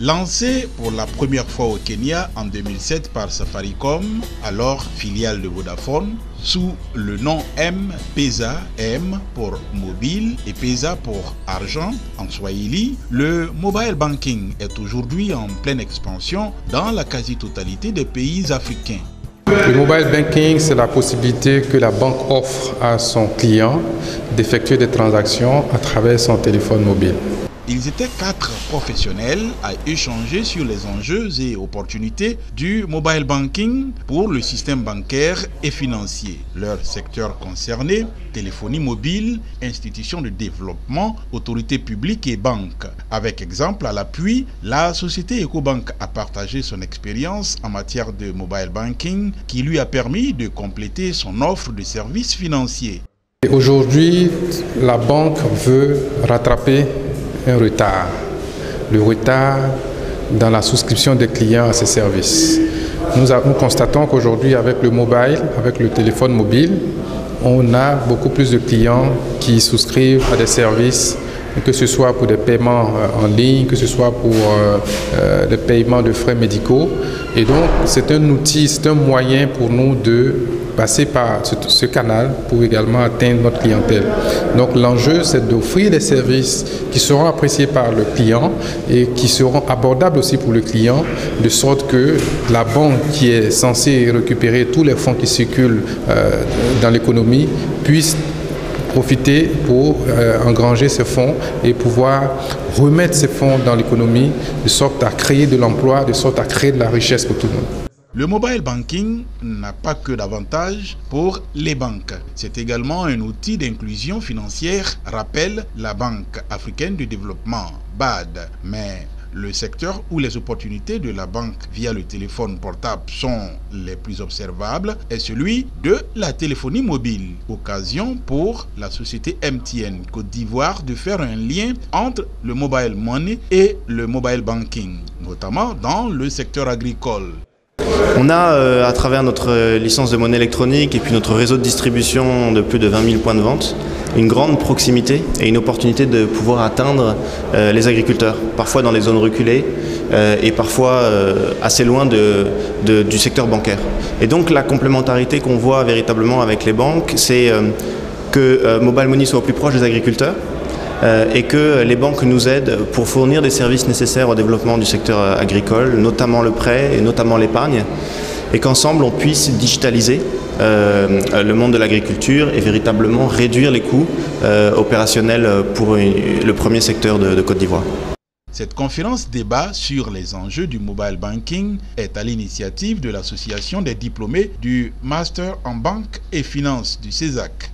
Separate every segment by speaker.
Speaker 1: Lancé pour la première fois au Kenya en 2007 par Safaricom, alors filiale de Vodafone, sous le nom M-Pesa, M pour mobile et Pesa pour argent en Swahili, le mobile banking est aujourd'hui en pleine expansion dans la quasi-totalité des pays africains.
Speaker 2: Le mobile banking, c'est la possibilité que la banque offre à son client d'effectuer des transactions à travers son téléphone mobile.
Speaker 1: Ils étaient 4 professionnels à échanger sur les enjeux et opportunités du mobile banking pour le système bancaire et financier. Leur secteur concerné, téléphonie mobile, institutions de développement, autorités publiques et banques. Avec exemple à l'appui, la société Ecobank a partagé son expérience en matière de mobile banking qui lui a permis de compléter son offre de services financiers.
Speaker 2: Aujourd'hui, la banque veut rattraper un retard, le retard dans la souscription des clients à ces services. Nous constatons qu'aujourd'hui, avec le mobile, avec le téléphone mobile, on a beaucoup plus de clients qui souscrivent à des services, que ce soit pour des paiements en ligne, que ce soit pour des paiements de frais médicaux. Et donc, c'est un outil, c'est un moyen pour nous de passer par ce canal pour également atteindre notre clientèle. Donc l'enjeu, c'est d'offrir des services qui seront appréciés par le client et qui seront abordables aussi pour le client, de sorte que la banque qui est censée récupérer tous les fonds qui circulent dans l'économie puisse profiter pour engranger ces fonds et pouvoir remettre ces fonds dans l'économie de sorte à créer de l'emploi, de sorte à créer de la richesse pour tout le monde.
Speaker 1: Le mobile banking n'a pas que d'avantages pour les banques. C'est également un outil d'inclusion financière, rappelle la Banque africaine de développement, BAD. Mais le secteur où les opportunités de la banque via le téléphone portable sont les plus observables est celui de la téléphonie mobile. Occasion pour la société MTN Côte d'Ivoire de faire un lien entre le mobile money et le mobile banking, notamment dans le secteur agricole.
Speaker 3: On a, à travers notre licence de monnaie électronique et puis notre réseau de distribution de plus de 20 000 points de vente, une grande proximité et une opportunité de pouvoir atteindre les agriculteurs, parfois dans les zones reculées et parfois assez loin du secteur bancaire. Et donc la complémentarité qu'on voit véritablement avec les banques, c'est que Mobile Money soit au plus proche des agriculteurs, et que les banques nous aident pour fournir des services nécessaires au développement du secteur agricole, notamment le prêt et notamment l'épargne, et qu'ensemble on puisse digitaliser le monde de l'agriculture et véritablement réduire les coûts opérationnels pour le premier secteur de Côte d'Ivoire.
Speaker 1: Cette conférence débat sur les enjeux du mobile banking est à l'initiative de l'association des diplômés du Master en banque et finance du CESAC.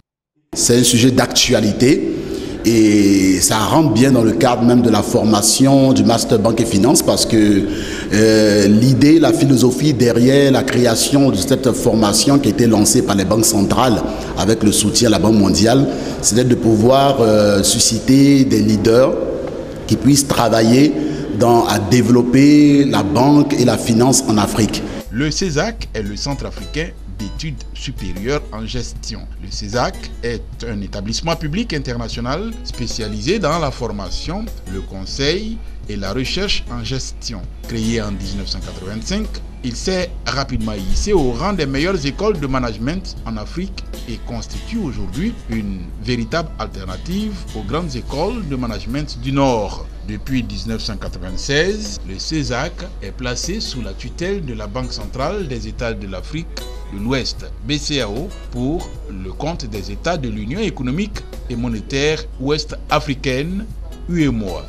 Speaker 4: C'est un sujet d'actualité. Et ça rentre bien dans le cadre même de la formation du Master Banque et Finance parce que l'idée, la philosophie derrière la création de cette formation qui a été lancée par les banques centrales avec le soutien de la Banque mondiale, c'était de pouvoir susciter des leaders qui puissent travailler à développer la banque et la finance en Afrique.
Speaker 1: Le CESAC est le Centre africain d'études supérieures en gestion. Le CESAC est un établissement public international spécialisé dans la formation, le conseil et la recherche en gestion. Créé en 1985, il s'est rapidement hissé au rang des meilleures écoles de management en Afrique et constitue aujourd'hui une véritable alternative aux grandes écoles de management du Nord. Depuis 1996, le CESAC est placé sous la tutelle de la Banque centrale des États de l'Afrique de l'Ouest, BCAO, pour le compte des États de l'Union économique et monétaire ouest-africaine, UEMOA.